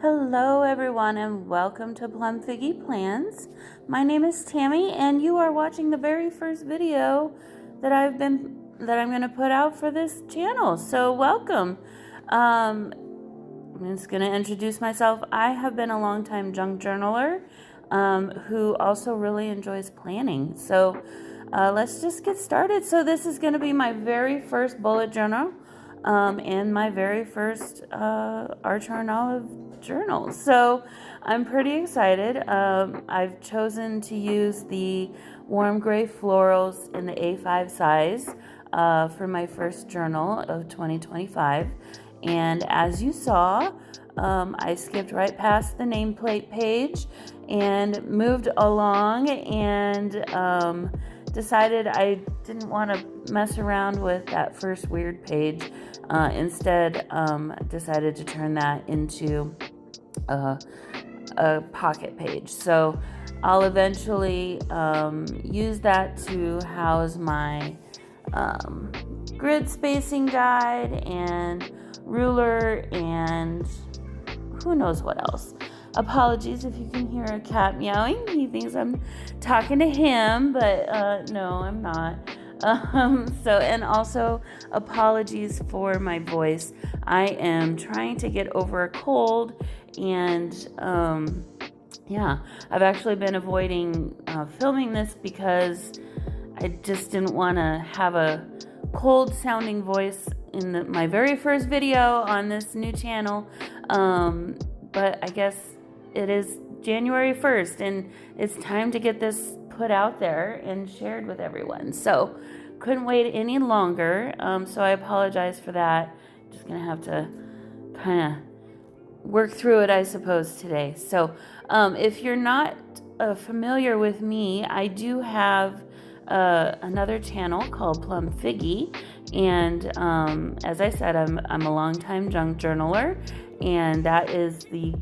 Hello everyone and welcome to PlumFiggy Plans. My name is Tammy and you are watching the very first video that I'm going to put out for this channel. So welcome. I'm just going to introduce myself. I have been a longtime junk journaler who also really enjoys planning. So let's just get started. So this is going to be my very first bullet journal and my very first Archer and Olive journal. So I'm pretty excited. I've chosen to use the warm gray florals in the A5 size for my first journal of 2025. And as you saw, I skipped right past the nameplate page and moved along and decided I didn't want to mess around with that first weird page. Instead, decided to turn that into a pocket page. So I'll eventually use that to house my grid spacing guide and ruler and who knows what else. Apologies if you can hear a cat meowing. He thinks I'm talking to him, but no, I'm not. And also apologies for my voice. I am trying to get over a cold and I've actually been avoiding filming this because I just didn't want to have a cold sounding voice in my very first video on this new channel. But I guess it is January 1st and it's time to get this put out there and shared with everyone. So couldn't wait any longer. So I apologize for that. Just gonna have to kind of work through it, I suppose, today. So if you're not familiar with me, I do have another channel called PlumFiggy, and as I said, I'm a longtime junk journaler, and that is the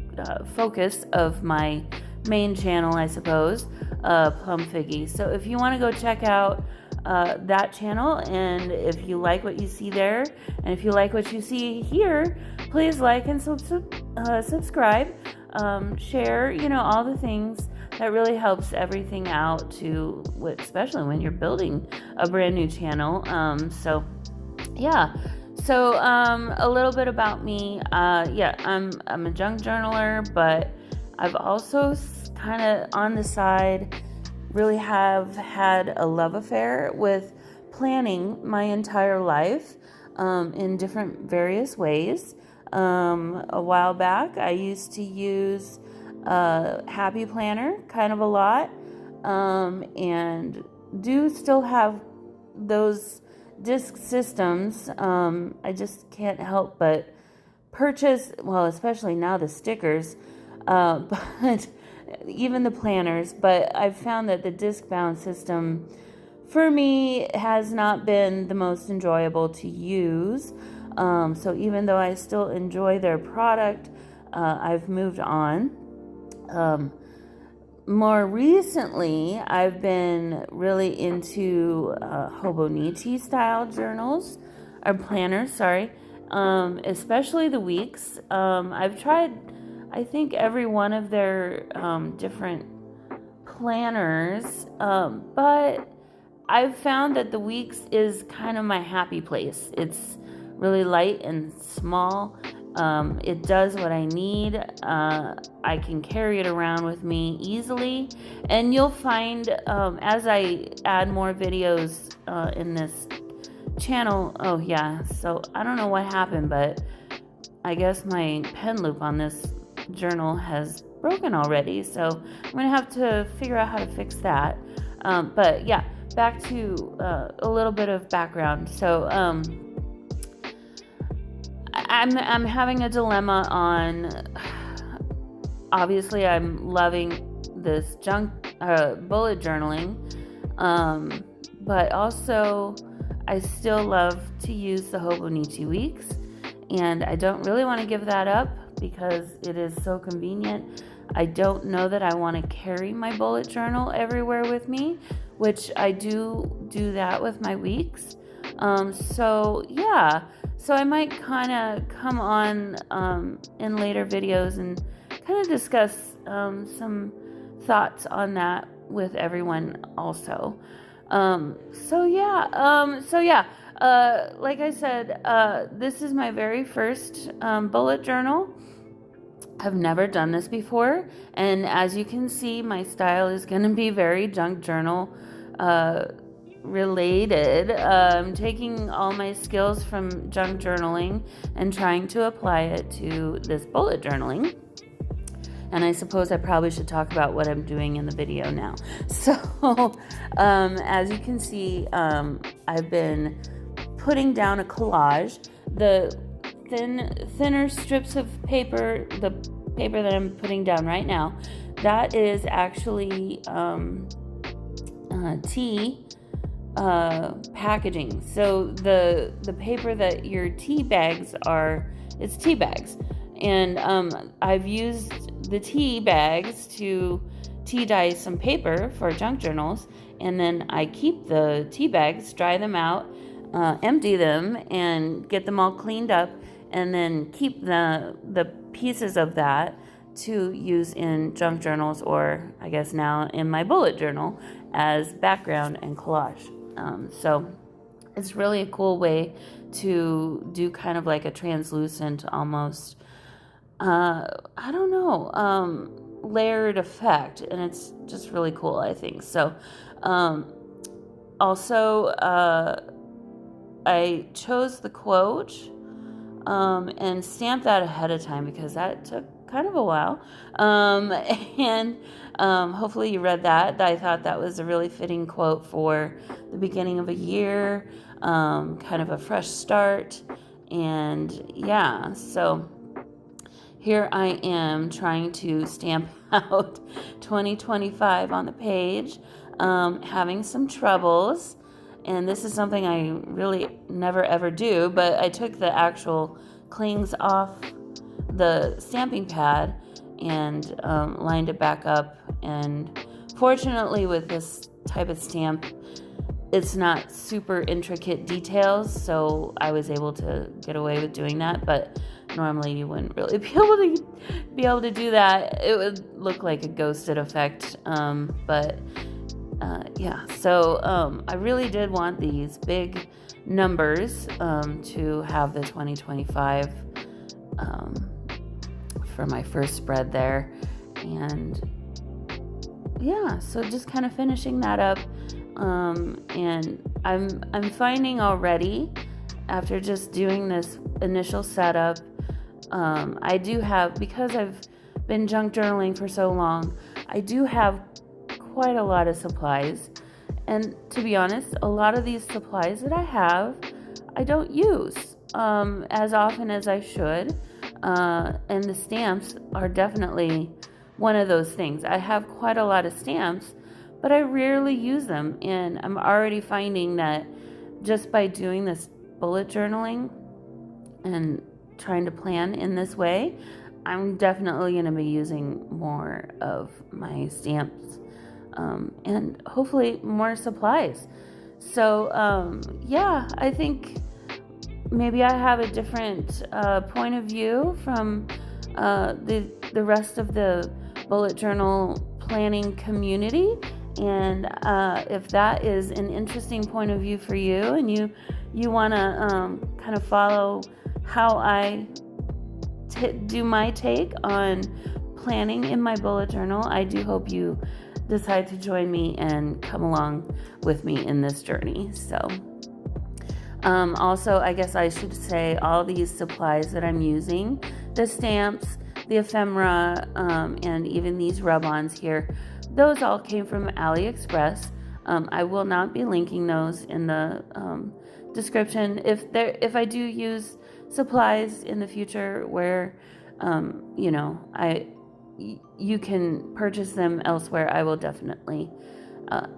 focus of my main channel, I suppose, PlumFiggy. So if you want to go check out that channel, and if you like what you see there, and if you like what you see here, please like and subscribe, share, all the things. That really helps everything out to, especially when you're building a brand new channel. So a little bit about me. I'm a junk journaler, but I've also kind of on the side really have had a love affair with planning my entire life in different various ways. A while back, I used to use Happy Planner kind of a lot, and do still have those disc systems. I just can't help but purchase, well, especially now the stickers, but even the planners. But I've found that the disc bound system for me has not been the most enjoyable to use. So even though I still enjoy their product, I've moved on. More recently, I've been really into Hobonichi style journals, or planners, sorry, especially the weeks. I've tried, I think, every one of their different planners, but I've found that the weeks is kind of my happy place. It's really light and small. It does what I need. I can carry it around with me easily, and you'll find as I add more videos in this channel. So I don't know what happened, but I guess my pen loop on this journal has broken already, so I'm gonna have to figure out how to fix that. But yeah, back to a little bit of background. So I'm having a dilemma on, obviously I'm loving this junk bullet journaling, but also I still love to use the Hobonichi weeks, and I don't really want to give that up because it is so convenient. I don't know that I want to carry my bullet journal everywhere with me, which I do that with my weeks. So I might kind of come on in later videos and kind of discuss some thoughts on that with everyone also. Like I said, this is my very first bullet journal. I've never done this before, and as you can see, my style is going to be very junk journal related. Taking all my skills from junk journaling and trying to apply it to this bullet journaling. And I suppose I probably should talk about what I'm doing in the video now. So, as you can see, I've been putting down a collage. The thinner strips of paper, the paper that I'm putting down right now, that is actually tea packaging. So the paper that your tea bags are, it's tea bags. And I've used the tea bags to tea dye some paper for junk journals, and then I keep the tea bags, dry them out, empty them, and get them all cleaned up, and then keep the pieces of that to use in junk journals, or I guess now in my bullet journal as background and collage. So it's really a cool way to do kind of like a translucent almost I don't know, layered effect, and it's just really cool, I think. So, also, I chose the quote, and stamped that ahead of time because that took kind of a while. And hopefully you read that. I thought that was a really fitting quote for the beginning of a year, kind of a fresh start, and yeah, so here I am trying to stamp out 2025 on the page, having some troubles, and this is something I really never ever do, but I took the actual clings off the stamping pad and lined it back up, and fortunately with this type of stamp, it's not super intricate details, so I was able to get away with doing that, but normally you wouldn't really be able to do that. It would look like a ghosted effect, yeah. So I really did want these big numbers to have the 2025 for my first spread there, and yeah, so just kind of finishing that up. And I'm finding already, after just doing this initial setup, I do have, because I've been junk journaling for so long, I do have quite a lot of supplies. And to be honest, a lot of these supplies that I have, I don't use as often as I should. And the stamps are definitely one of those things. I have quite a lot of stamps, but I rarely use them. And I'm already finding that just by doing this bullet journaling and trying to plan in this way, I'm definitely going to be using more of my stamps, and hopefully more supplies. So yeah, I think maybe I have a different point of view from the rest of the bullet journal planning community, and if that is an interesting point of view for you, and you want to kind of follow how I do my take on planning in my bullet journal, I do hope you decide to join me and come along with me in this journey. So also, I guess I should say all these supplies that I'm using, the stamps, the ephemera, and even these rub-ons here, those all came from AliExpress. I will not be linking those in the description. If I do use supplies in the future where you can purchase them elsewhere, I will definitely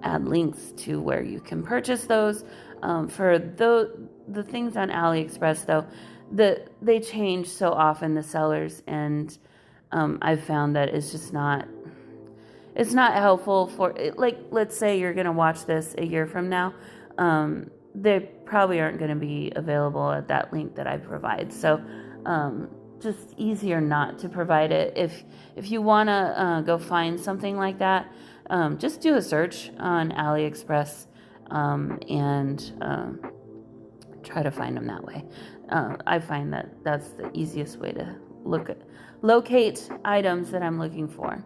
add links to where you can purchase those. For the things on AliExpress, though, they change so often, the sellers, and I've found that it's just not helpful for, like, let's say you're gonna watch this a year from now. They probably aren't going to be available at that link that I provide. So just easier not to provide it. If you want to go find something like that, just do a search on AliExpress and try to find them that way. I find that that's the easiest way to locate items that I'm looking for.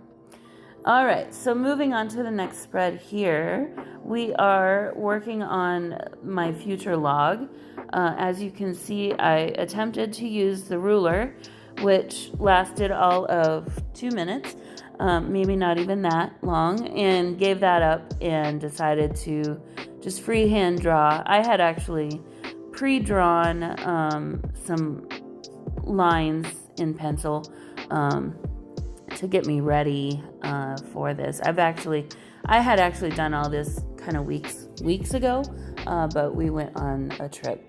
All right, so moving on to the next spread here, we are working on my future log. As you can see, I attempted to use the ruler, which lasted all of 2 minutes, maybe not even that long, and gave that up and decided to just freehand draw. I had actually pre-drawn some lines in pencil to get me ready for this. I had actually done all this kind of weeks ago, but we went on a trip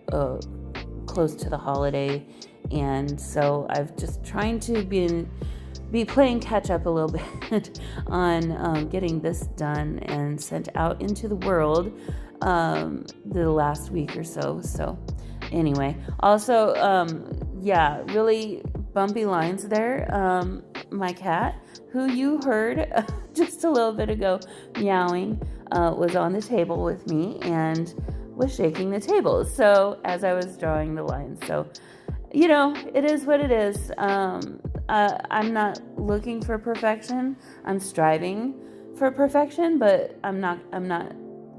close to the holiday, and so I've just trying to be playing catch up a little bit on getting this done and sent out into the world the last week or so. So anyway, also really bumpy lines there. My cat, who you heard just a little bit ago meowing, was on the table with me and was shaking the table. So as I was drawing the lines, so it is what it is. I'm not looking for perfection. I'm striving for perfection, but I'm not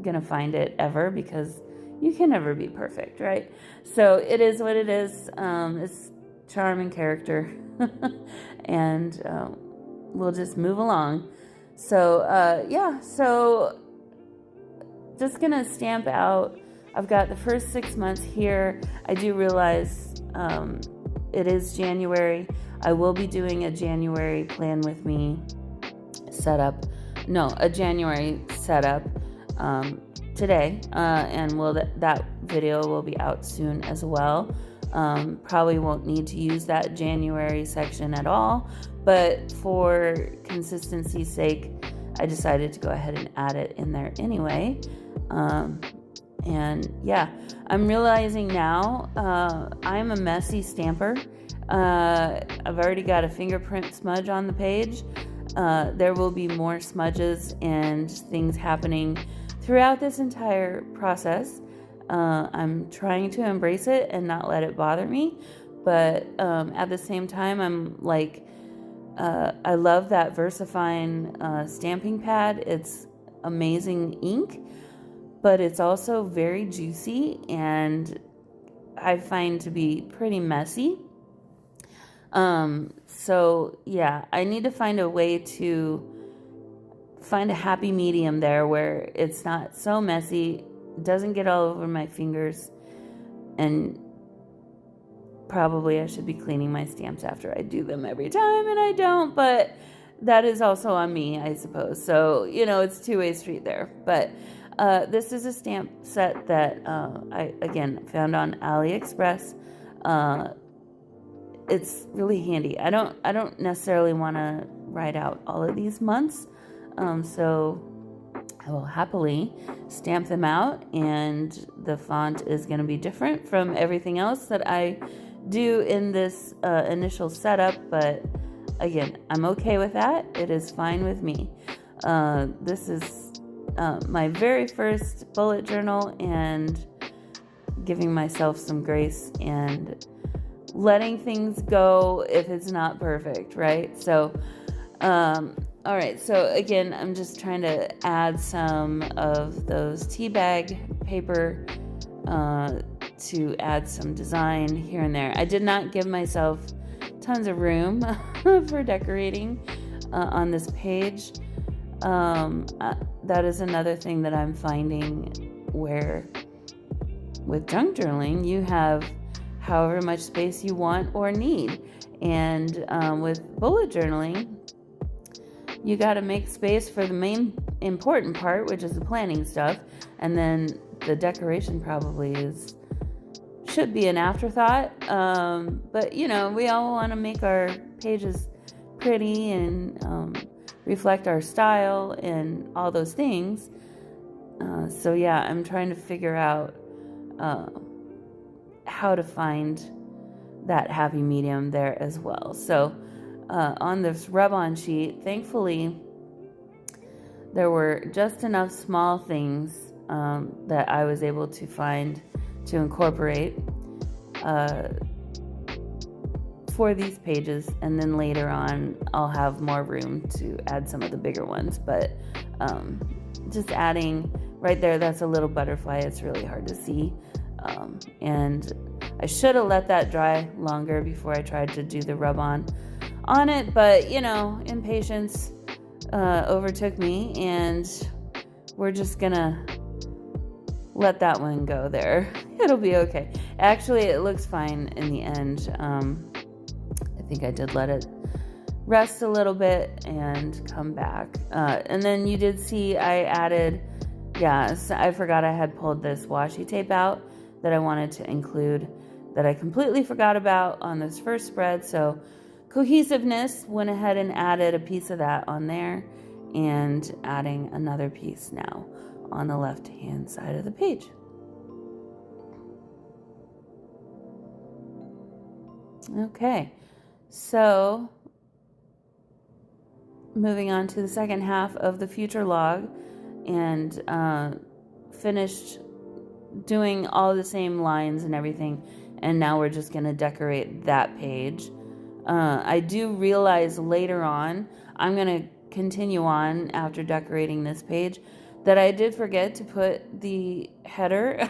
gonna find it ever, because you can never be perfect, right? So it is what it is. It's charm and character. And we'll just move along. So so just gonna stamp out. I've got the first 6 months here. I do realize it is January. I will be doing a January plan with me setup. No, a January setup today, and that video will be out soon as well. Probably won't need to use that January section at all, but for consistency's sake, I decided to go ahead and add it in there anyway. And yeah, I'm realizing now I'm a messy stamper. I've already got a fingerprint smudge on the page. There will be more smudges and things happening throughout this entire process. I'm trying to embrace it and not let it bother me, but at the same time, I'm like, I love that VersaFine stamping pad. It's amazing ink, but it's also very juicy and I find to be pretty messy. So yeah, I need to find a way to find a happy medium there where it's not so messy, doesn't get all over my fingers, and probably I should be cleaning my stamps after I do them every time, and I don't, but that is also on me, I suppose. So, it's two-way street there. But this is a stamp set that I, again, found on AliExpress. It's really handy. I don't necessarily want to write out all of these months, so I will happily stamp them out, and the font is going to be different from everything else that I do in this initial setup, but again, I'm okay with that. It is fine with me. This is my very first bullet journal, and giving myself some grace and letting things go if it's not perfect, right? So, all right, so again, I'm just trying to add some of those tea bag paper to add some design here and there. I did not give myself tons of room for decorating on this page. That is another thing that I'm finding, where with junk journaling, you have however much space you want or need. And with bullet journaling, you got to make space for the main important part, which is the planning stuff, and then the decoration probably should be an afterthought. But we all want to make our pages pretty and reflect our style and all those things. So yeah, I'm trying to figure out how to find that happy medium there as well. So on this rub-on sheet, thankfully, there were just enough small things that I was able to find to incorporate for these pages, and then later on I'll have more room to add some of the bigger ones. But just adding right there, that's a little butterfly. It's really hard to see, and I should have let that dry longer before I tried to do the rub-on on it, but you know, impatience overtook me, and we're just gonna let that one go there. It'll be okay. Actually, it looks fine in the end. I think I did let it rest a little bit and come back. And then you did see I added, I forgot I had pulled this washi tape out that I wanted to include that I completely forgot about on this first spread. So cohesiveness, went ahead and added a piece of that on there, and adding another piece now on the left hand side of the page. Okay, so moving on to the second half of the future log, and finished doing all the same lines and everything, and now we're just going to decorate that page. I do realize later on, I'm going to continue on after decorating this page, that I did forget to put the header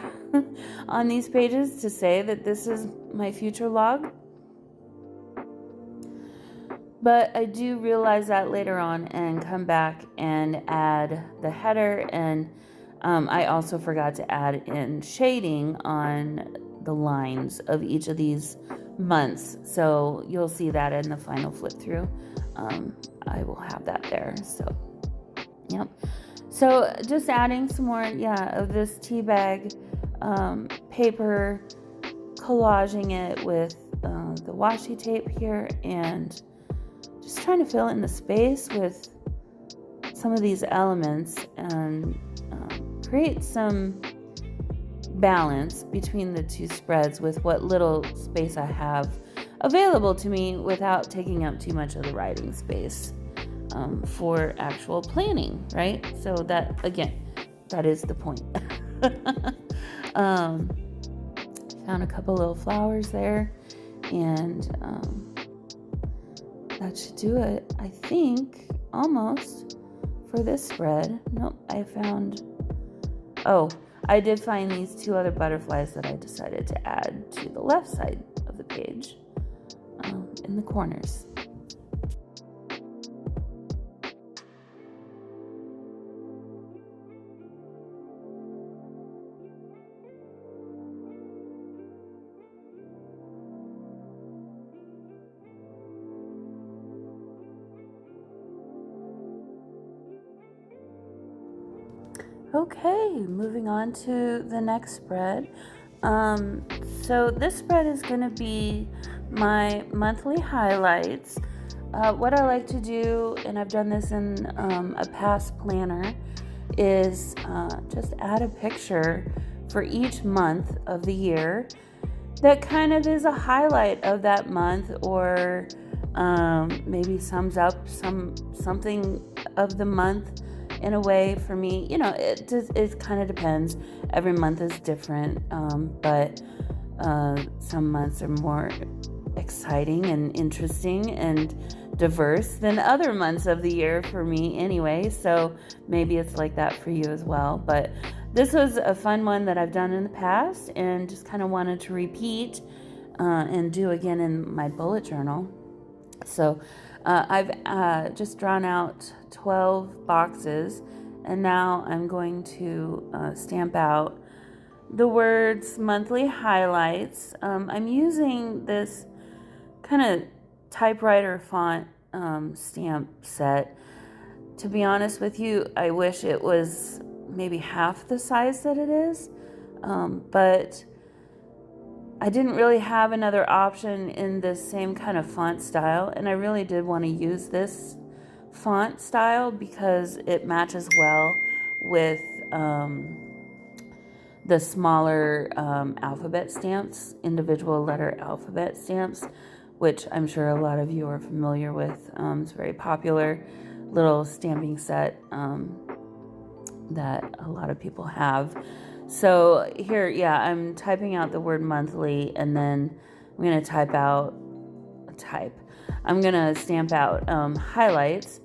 on these pages to say that this is my future log. But I do realize that later on and come back and add the header, and I also forgot to add in shading on the lines of each of these months. So you'll see that in the final flip through. I will have that there. So, yep. So just adding some more, of this tea bag paper, collaging it with the washi tape here, and just trying to fill in the space with some of these elements and create some balance between the two spreads with what little space I have available to me without taking up too much of the writing space for actual planning, right? So that, again, that is the point. Found a couple little flowers there, and that should do it, I think, almost, for this spread. Nope, I did find these two other butterflies that I decided to add to the left side of the page, in the corners. Okay, moving on to the next spread. So this spread is going to be my monthly highlights. What I like to do, and I've done this in a past planner, is just add a picture for each month of the year that kind of is a highlight of that month, or maybe sums up something of the month in a way. For me, it kind of depends. Every month is different, but some months are more exciting and interesting and diverse than other months of the year for me anyway. So maybe it's like that for you as well. But this was a fun one that I've done in the past, and just kind of wanted to repeat and do again in my bullet journal. So I've just drawn out 12 boxes, and now I'm going to stamp out the words monthly highlights. I'm using this kind of typewriter font stamp set. To be honest with you, I wish it was maybe half the size that it is, but I didn't really have another option in this same kind of font style, and I really did want to use this font style because it matches well with the smaller alphabet stamps, individual letter alphabet stamps, which I'm sure a lot of you are familiar with. It's a very popular little stamping set that a lot of people have. So here, yeah, I'm typing out the word monthly, and then I'm going to I'm going to stamp out highlights.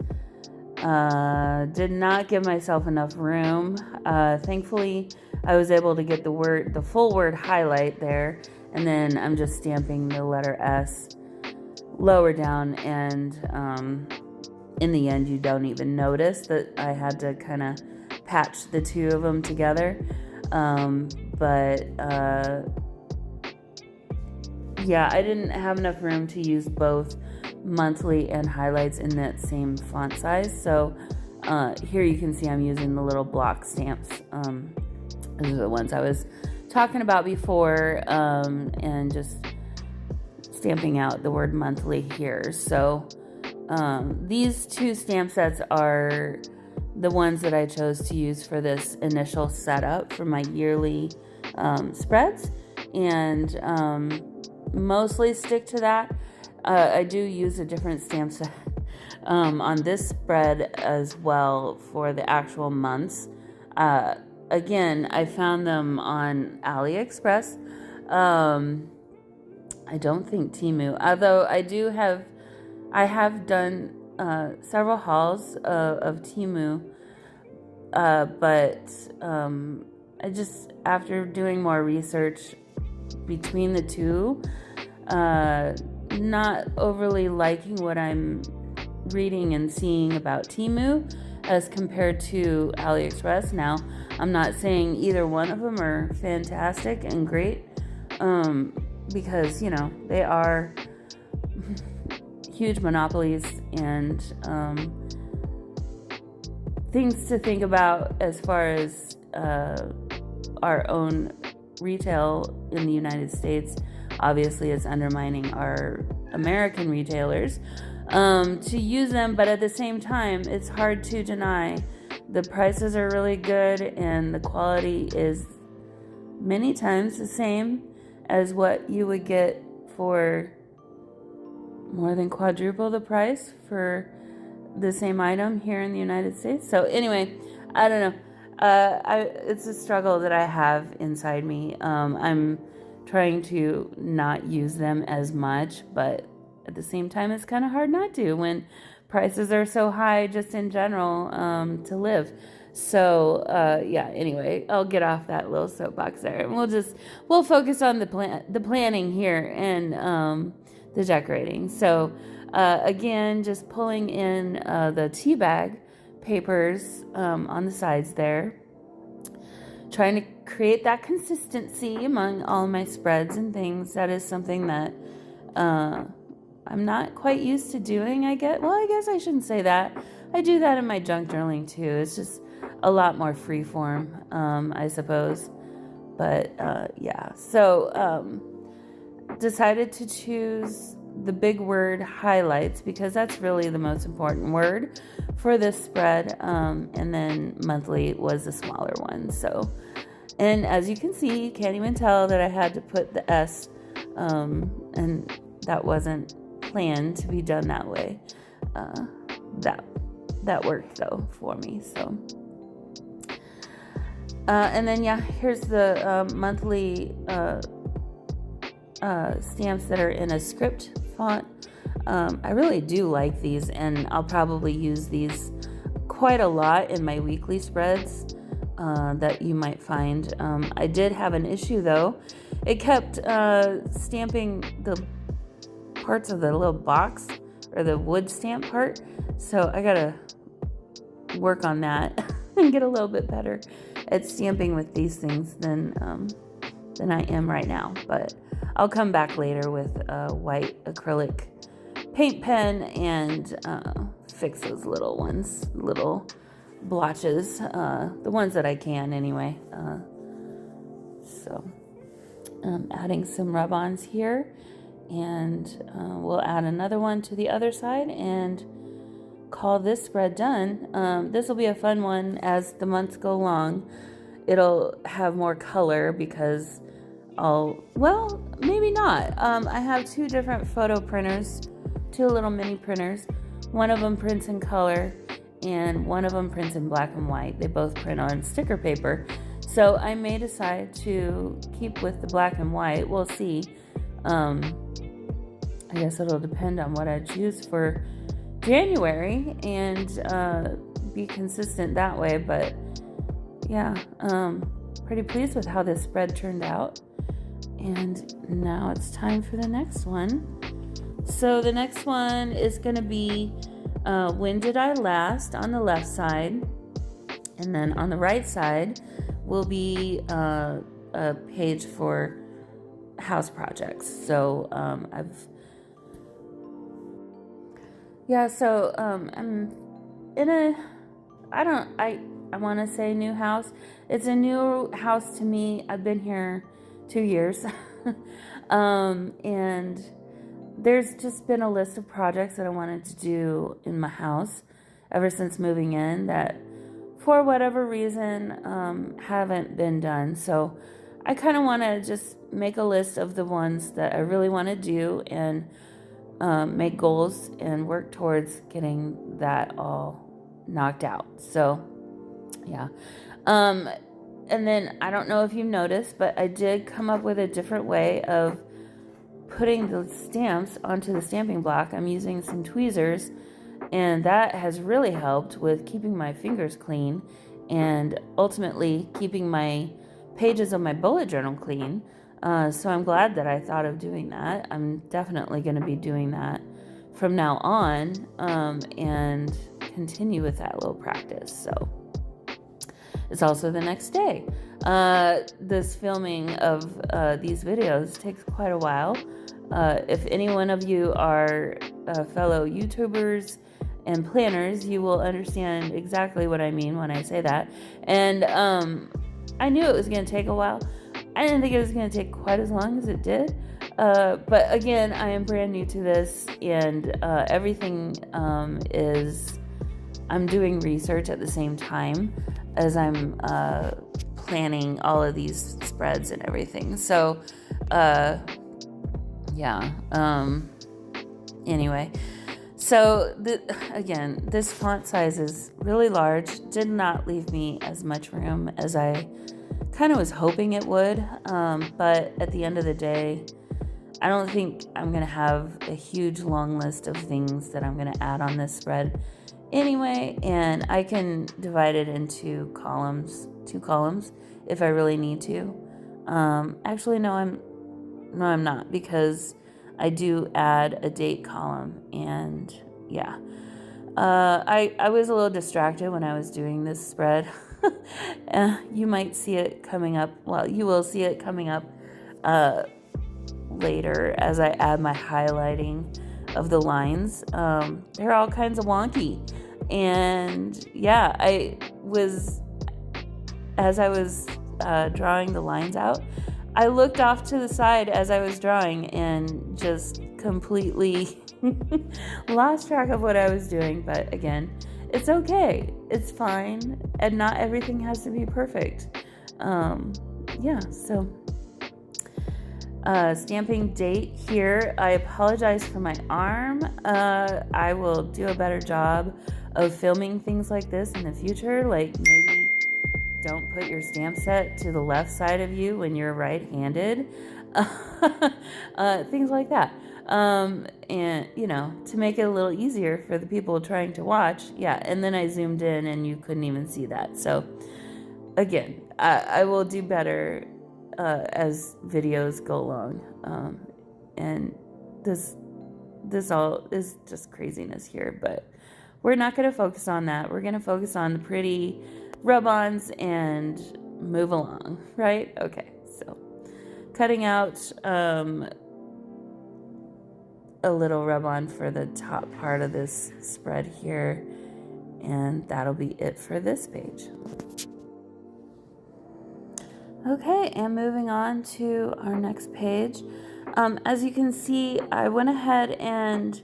Did not give myself enough room. Thankfully, I was able to get the full word highlight there, and then I'm just stamping the letter S lower down, and in the end, you don't even notice that I had to kind of patch the two of them together. Yeah, I didn't have enough room to use both monthly and highlights in that same font size. So here you can see I'm using the little block stamps. These are the ones I was talking about before, and just stamping out the word monthly here. So these two stamp sets are the ones that I chose to use for this initial setup for my yearly spreads, and mostly stick to that. I do use a different stamp set on this spread as well for the actual months. Again, I found them on AliExpress. I don't think Temu, although I have done several hauls of Temu, but I just, after doing more research between the two, not overly liking what I'm reading and seeing about Temu as compared to AliExpress. Now, I'm not saying either one of them are fantastic and great, because, they are huge monopolies, and things to think about as far as our own retail in the United States. Obviously, it's undermining our American retailers to use them, but at the same time, it's hard to deny the prices are really good and the quality is many times the same as what you would get for more than quadruple the price for the same item here in the United States. So anyway, I don't know. It's a struggle that I have inside me. I'm trying to not use them as much, but at the same time, it's kind of hard not to when prices are so high just in general to live. So yeah, anyway, I'll get off that little soapbox there, and we'll focus on the planning here and the decorating. So again, just pulling in the tea bag papers on the sides there, trying to create that consistency among all my spreads and things. That is something that I'm not quite used to doing, I guess. Well, I guess I shouldn't say that. I do that in my junk journaling too. It's just a lot more freeform, I suppose. But yeah, so decided to choose the big word highlights because that's really the most important word for this spread. And then monthly was the smaller one. So, and as you can see, you can't even tell that I had to put the S, and that wasn't planned to be done that way. That worked though for me. So, and then yeah, here's the monthly stamps that are in a script font. I really do like these, and I'll probably use these quite a lot in my weekly spreads that you might find. I did have an issue though. It kept stamping the parts of the little box or the wood stamp part, so I gotta work on that and get a little bit better at stamping with these things than I am right now. But I'll come back later with a white acrylic paint pen and fix those little ones, little blotches, the ones that I can anyway. So I'm adding some rub-ons here, and we'll add another one to the other side and call this spread done. This will be a fun one as the months go along. it'll have more color because well, maybe not. I have two different photo printers, two little mini printers. One of them prints in color and one of them prints in black and white. They both print on sticker paper. So I may decide to keep with the black and white. We'll see. I guess it'll depend on what I choose for January and be consistent that way. But yeah, pretty pleased with how this spread turned out. And now it's time for the next one. So the next one is going to be When Did I Last on the left side. And then on the right side will be a page for house projects. So I'm in I want to say new house. It's a new house to me. I've been here 2 years. And there's just been a list of projects that I wanted to do in my house ever since moving in that for whatever reason haven't been done. So I kind of want to just make a list of the ones that I really want to do and make goals and work towards getting that all knocked out. So yeah. And then I don't know if you've noticed, but I did come up with a different way of putting the stamps onto the stamping block. I'm using some tweezers, and that has really helped with keeping my fingers clean and ultimately keeping my pages of my bullet journal clean. So I'm glad that I thought of doing that. I'm definitely going to be doing that from now on and continue with that little practice. So it's also the next day. This filming of these videos takes quite a while. If any one of you are fellow YouTubers and planners, you will understand exactly what I mean when I say that. And I knew it was going to take a while. I didn't think it was going to take quite as long as it did. But again, I am brand new to this, and everything is... I'm doing research at the same time as I'm planning all of these spreads and everything. So, anyway. So, again, this font size is really large. Did not leave me as much room as I kind of was hoping it would. But at the end of the day, I don't think I'm going to have a huge long list of things that I'm going to add on this spread anyway, and I can divide it into two columns if I really need to. Actually, no, I'm not, because I do add a date column, and yeah. I was a little distracted when I was doing this spread. You might see it coming up. Well, you will see it coming up later as I add my highlighting of the lines. They're all kinds of wonky. And yeah, as I was drawing the lines out, I looked off to the side as I was drawing and just completely lost track of what I was doing. But again, it's okay. It's fine. And not everything has to be perfect. So stamping date here. I apologize for my arm. I will do a better job of filming things like this in the future. Like maybe don't put your stamp set to the left side of you when you're right-handed. Things like that. And, to make it a little easier for the people trying to watch. Yeah, and then I zoomed in and you couldn't even see that. So, again, I will do better as videos go along. And this all is just craziness here, but we're not going to focus on that. We're going to focus on the pretty rub-ons and move along, right? Okay, so cutting out a little rub-on for the top part of this spread here, and that'll be it for this page. Okay, and moving on to our next page. As you can see, I went ahead and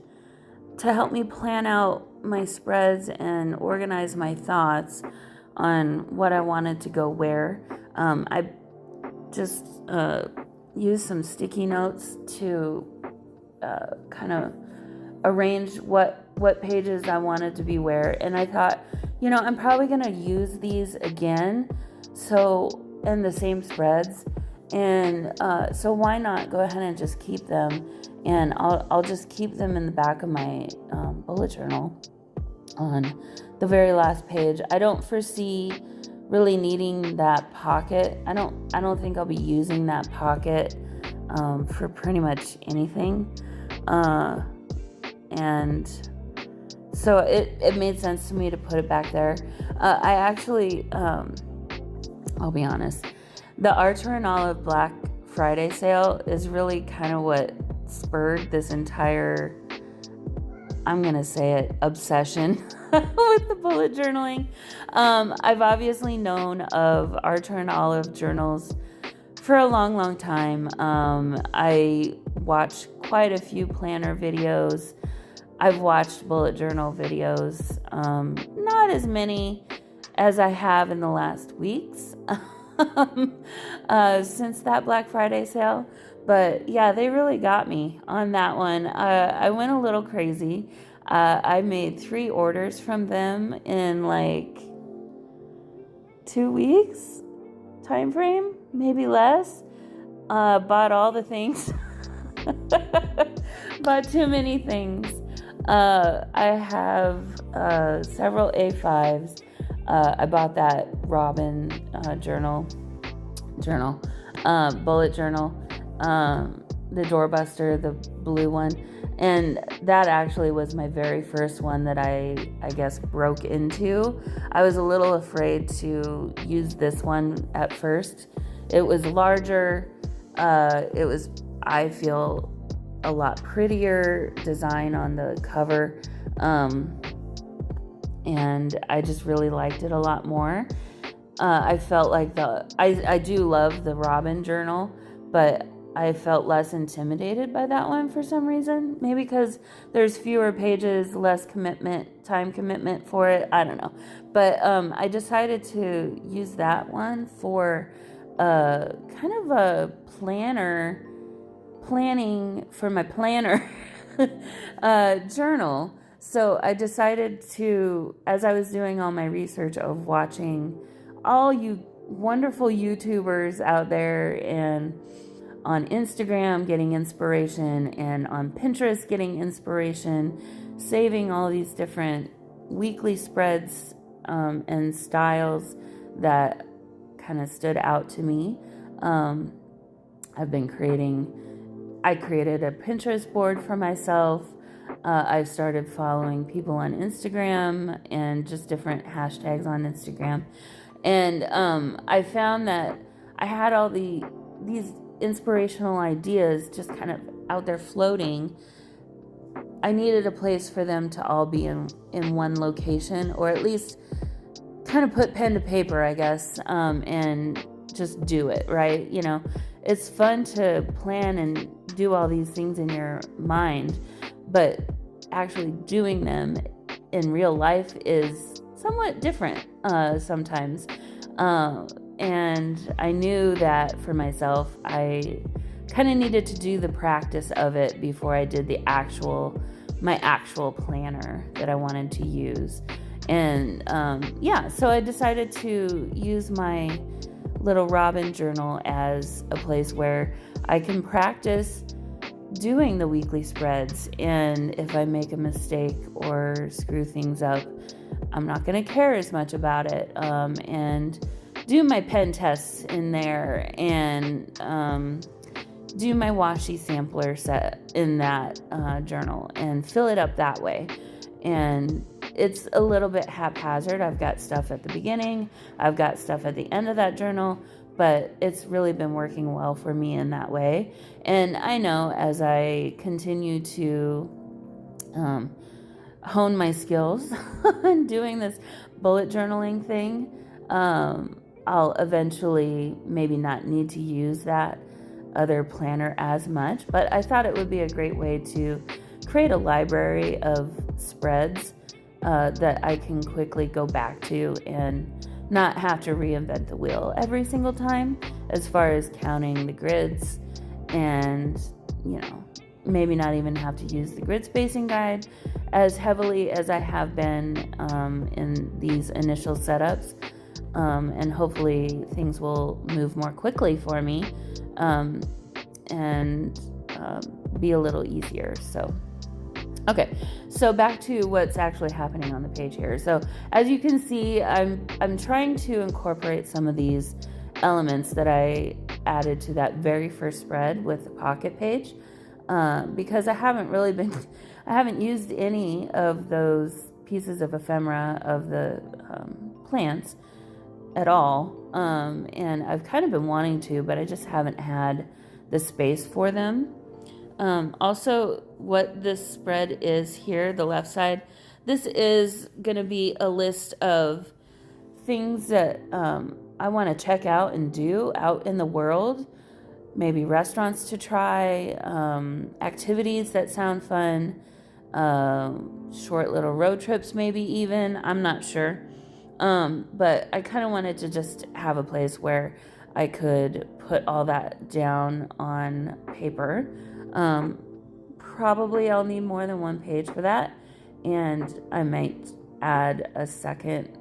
to help me plan out my spreads and organize my thoughts, on what I wanted to go where. I just used some sticky notes to kind of arrange what pages I wanted to be where. And I thought, I'm probably going to use these again, and the same spreads. And so why not go ahead and just keep them, and I'll just keep them in the back of my bullet journal on the very last page. I don't foresee really needing that pocket. I don't think I'll be using that pocket for pretty much anything. And so it made sense to me to put it back there. I actually, I'll be honest, the Archer and Olive Black Friday sale is really kind of what spurred this entire, I'm going to say it, obsession with the bullet journaling. I've obviously known of Archer and Olive journals for a long, long time. I watched quite a few planner videos. I've watched bullet journal videos, not as many as I have in the last weeks since that Black Friday sale. But yeah, they really got me on that one. I went a little crazy. I made 3 orders from them in like 2 weeks time frame, maybe less. Bought all the things. Bought too many things. I have several A5s. I bought that Robin bullet journal, the doorbuster, the blue one, and that actually was my very first one that I guess broke into. I was a little afraid to use this one at first. It was larger. It was, I feel, a lot prettier design on the cover, and I just really liked it a lot more. I felt like I do love the Robin journal, but I felt less intimidated by that one for some reason. Maybe because there's fewer pages, less time commitment for it. I don't know. But I decided to use that one for kind of a planning for my planner journal. So I decided to, as I was doing all my research of watching all you wonderful YouTubers out there, and on Instagram getting inspiration, and on Pinterest getting inspiration, saving all these different weekly spreads and styles that kind of stood out to me. I created a Pinterest board for myself. I've started following people on Instagram and just different hashtags on Instagram. And I found that I had all these inspirational ideas just kind of out there floating. I needed a place for them to all be in one location, or at least kind of put pen to paper, I guess, and just do it, right? It's fun to plan and do all these things in your mind, but actually doing them in real life is somewhat different sometimes. And I knew that for myself, I kind of needed to do the practice of it before I did my actual planner that I wanted to use. And so I decided to use my little Robin journal as a place where I can practice doing the weekly spreads. And if I make a mistake or screw things up, I'm not going to care as much about it, and do my pen tests in there, and do my washi sampler set in that journal and fill it up that way. And it's a little bit haphazard. I've got stuff at the beginning, I've got stuff at the end of that journal, but it's really been working well for me in that way. And I know as I continue to hone my skills on doing this bullet journaling thing, I'll eventually maybe not need to use that other planner as much. But I thought it would be a great way to create a library of spreads that I can quickly go back to and not have to reinvent the wheel every single time as far as counting the grids, and maybe not even have to use the grid spacing guide as heavily as I have been in these initial setups, and hopefully things will move more quickly for me and be a little easier. So okay, so back to what's actually happening on the page here. So as you can see, I'm trying to incorporate some of these elements that I added to that very first spread with the pocket page, because I haven't used any of those pieces of ephemera of the plants at all, and I've kind of been wanting to, but I just haven't had the space for them. Also, what this spread is here, the left side, this is going to be a list of things that I want to check out and do out in the world. Maybe restaurants to try, activities that sound fun, short little road trips maybe even, I'm not sure. But I kind of wanted to just have a place where I could put all that down on paper. Probably I'll need more than one page for that, and I might add a second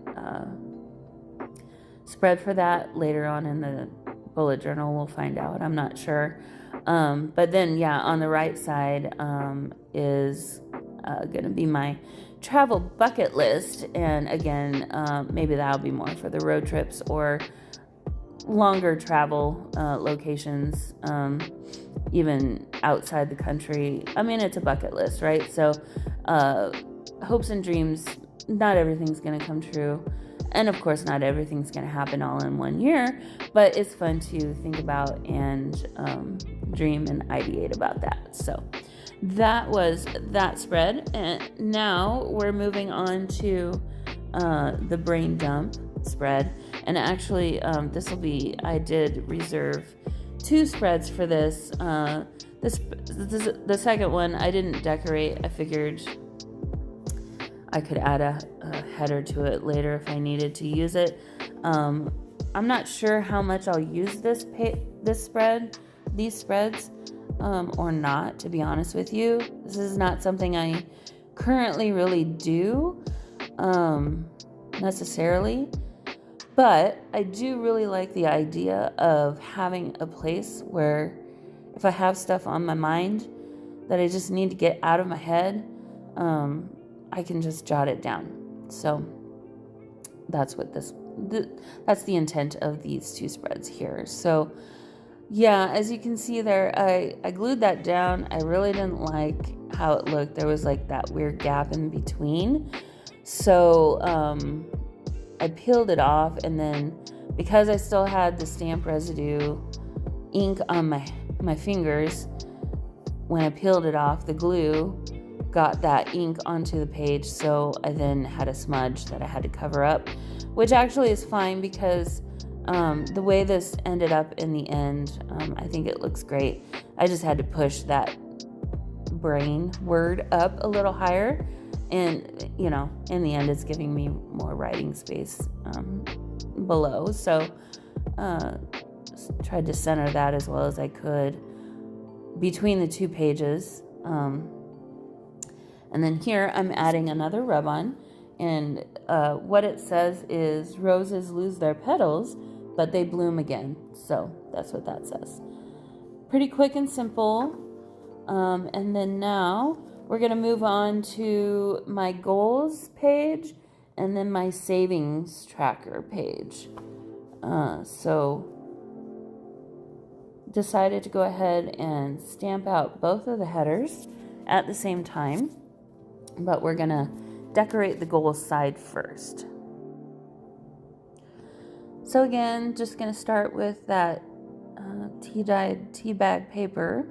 spread for that later on in the bullet journal. We'll find out, I'm not sure. But then on the right side is gonna be my travel bucket list, and again, maybe that'll be more for the road trips or longer travel locations, even outside the country. I mean, it's a bucket list, right? So hopes and dreams, not everything's gonna come true, and of course not everything's gonna happen all in one year, but it's fun to think about and dream and ideate about that. So that was that spread, and now we're moving on to the brain dump spread. And actually, I did reserve 2 spreads for this. The second one I didn't decorate. I figured I could add a header to it later if I needed to use it. I'm not sure how much I'll use these spreads, or not, to be honest with you. This is not something I currently really do necessarily, but I do really like the idea of having a place where if I have stuff on my mind that I just need to get out of my head, I can just jot it down. So that's what that's the intent of these 2 spreads here. So as you can see there, I glued that down. I really didn't like how it looked. There was like that weird gap in between. So I peeled it off, and then because I still had the stamp residue ink on my fingers, when I peeled it off, the glue got that ink onto the page, so I then had a smudge that I had to cover up, which actually is fine because the way this ended up in the end, I think it looks great. I just had to push that brain word up a little higher, and in the end it's giving me more writing space below. So tried to center that as well as I could between the 2 pages. And then here I'm adding another rub-on, and what it says is roses lose their petals, but they bloom again. So that's what that says. Pretty quick and simple. And then now we're going to move on to my goals page and then my savings tracker page. So decided to go ahead and stamp out both of the headers at the same time, but we're going to decorate the goals side first. So again, just going to start with that tea-dyed tea bag paper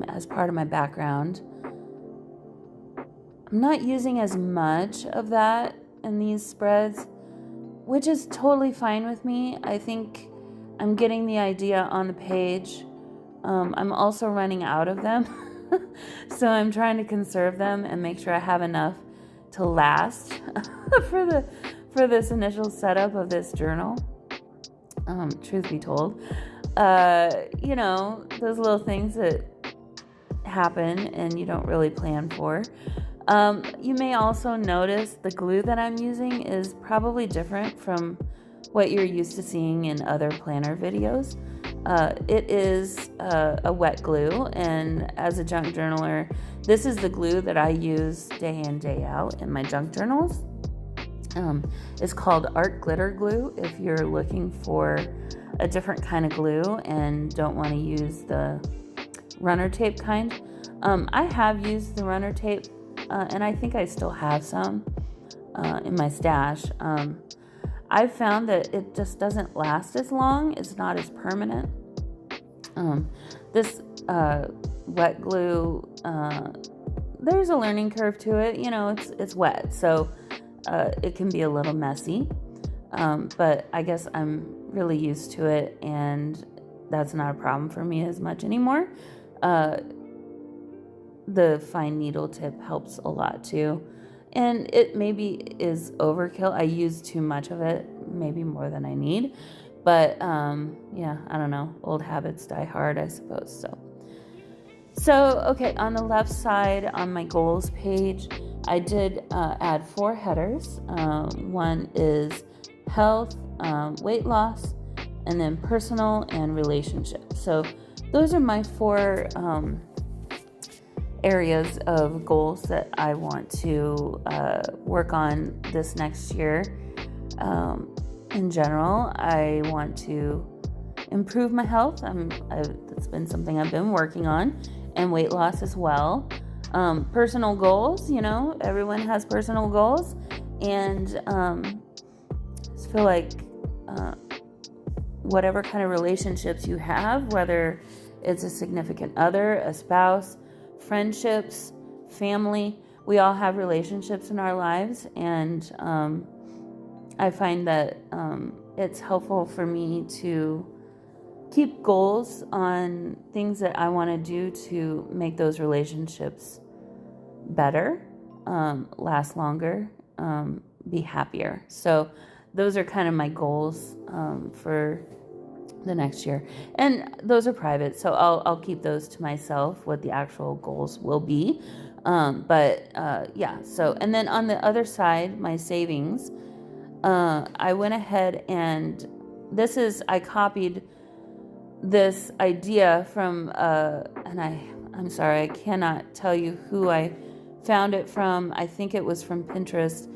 as part of my background. I'm not using as much of that in these spreads, which is totally fine with me. I think I'm getting the idea on the page. I'm also running out of them, so I'm trying to conserve them and make sure I have enough to last for this initial setup of this journal. Truth be told, those little things that happen and you don't really plan for. You may also notice the glue that I'm using is probably different from what you're used to seeing in other planner videos. It is a wet glue, and as a junk journaler, this is the glue that I use day in, day out in my junk journals. It's called art glitter glue if you're looking for a different kind of glue and don't want to use the runner tape kind. I have used the runner tape, and I think I still have some in my stash. I've found that it just doesn't last as long. It's not as permanent. This wet glue, there's a learning curve to it. It's wet, so it can be a little messy. But I guess I'm really used to it, and that's not a problem for me as much anymore. The fine needle tip helps a lot too. And it maybe is overkill. I use too much of it, maybe more than I need. But I don't know. Old habits die hard, I suppose. So okay, on the left side on my goals page, I did add 4 headers. One is health, weight loss, and then personal and relationship. So those are my 4 areas of goals that I want to work on this next year. In general, I want to improve my health. That's been something I've been working on, and weight loss as well. Personal goals, everyone has personal goals, and I just feel like whatever kind of relationships you have, whether it's a significant other, a spouse, friendships, family, we all have relationships in our lives, and I find that it's helpful for me to keep goals on things that I want to do to make those relationships better, last longer, be happier. So those are kind of my goals for the next year, and those are private, so I'll keep those to myself, what the actual goals will be. So, and then on the other side, my savings, I went ahead and I copied this idea from, I'm sorry, I cannot tell you who I found it from. I think it was from Pinterest.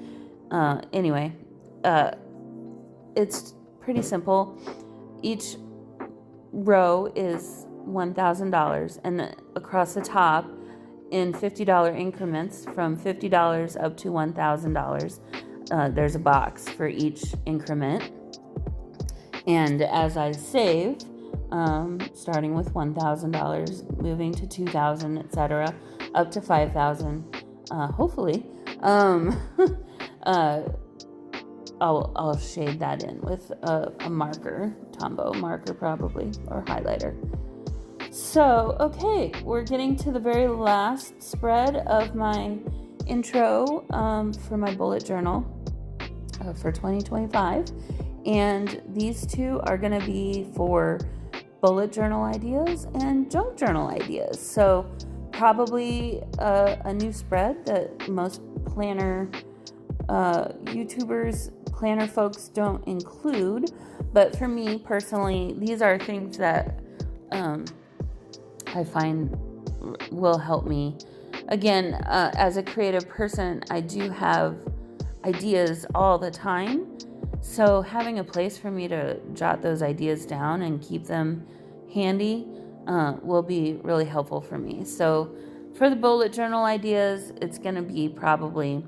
It's pretty simple. Each row is $1,000, and across the top, in $50 increments, from $50 up to $1,000, there's a box for each increment. And as I save, starting with $1,000, moving to $2,000, etc., up to $5,000, hopefully, I'll shade that in with a marker, Tombow marker probably, or highlighter. So, okay, we're getting to the very last spread of my intro for my bullet journal for 2025. And these 2 are going to be for bullet journal ideas and junk journal ideas. So probably a new spread that most planner YouTubers, planner folks don't include. But for me personally, these are things that I find will help me. Again, as a creative person, I do have ideas all the time. So having a place for me to jot those ideas down and keep them handy will be really helpful for me. So for the bullet journal ideas, it's going to be probably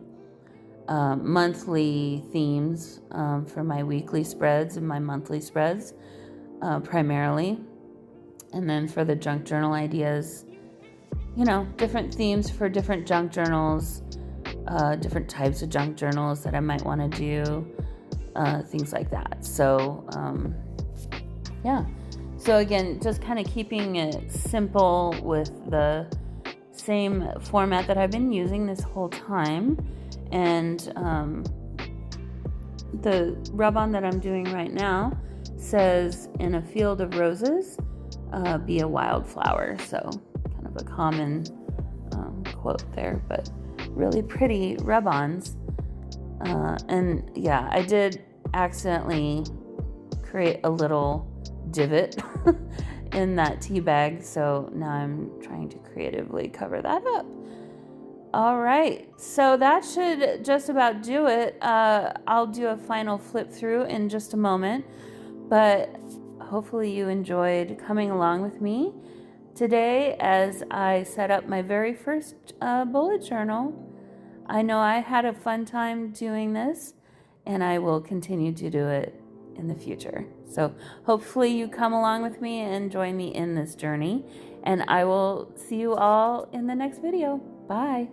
monthly themes for my weekly spreads and my monthly spreads primarily. And then for the junk journal ideas, different themes for different junk journals, different types of junk journals that I might want to do, things like that. So, So again, just kind of keeping it simple with the same format that I've been using this whole time. And the rub-on that I'm doing right now says, "In a field of roses, be a wildflower." So kind of a common quote there, but really pretty rub-ons. And yeah, I did accidentally create a little divot in that tea bag, so now I'm trying to creatively cover that up. All right, so that should just about do it. I'll do a final flip through in just a moment, but hopefully you enjoyed coming along with me today as I set up my very first bullet journal. I know I had a fun time doing this, and I will continue to do it in the future. So hopefully you come along with me and join me in this journey, and I will see you all in the next video. Bye.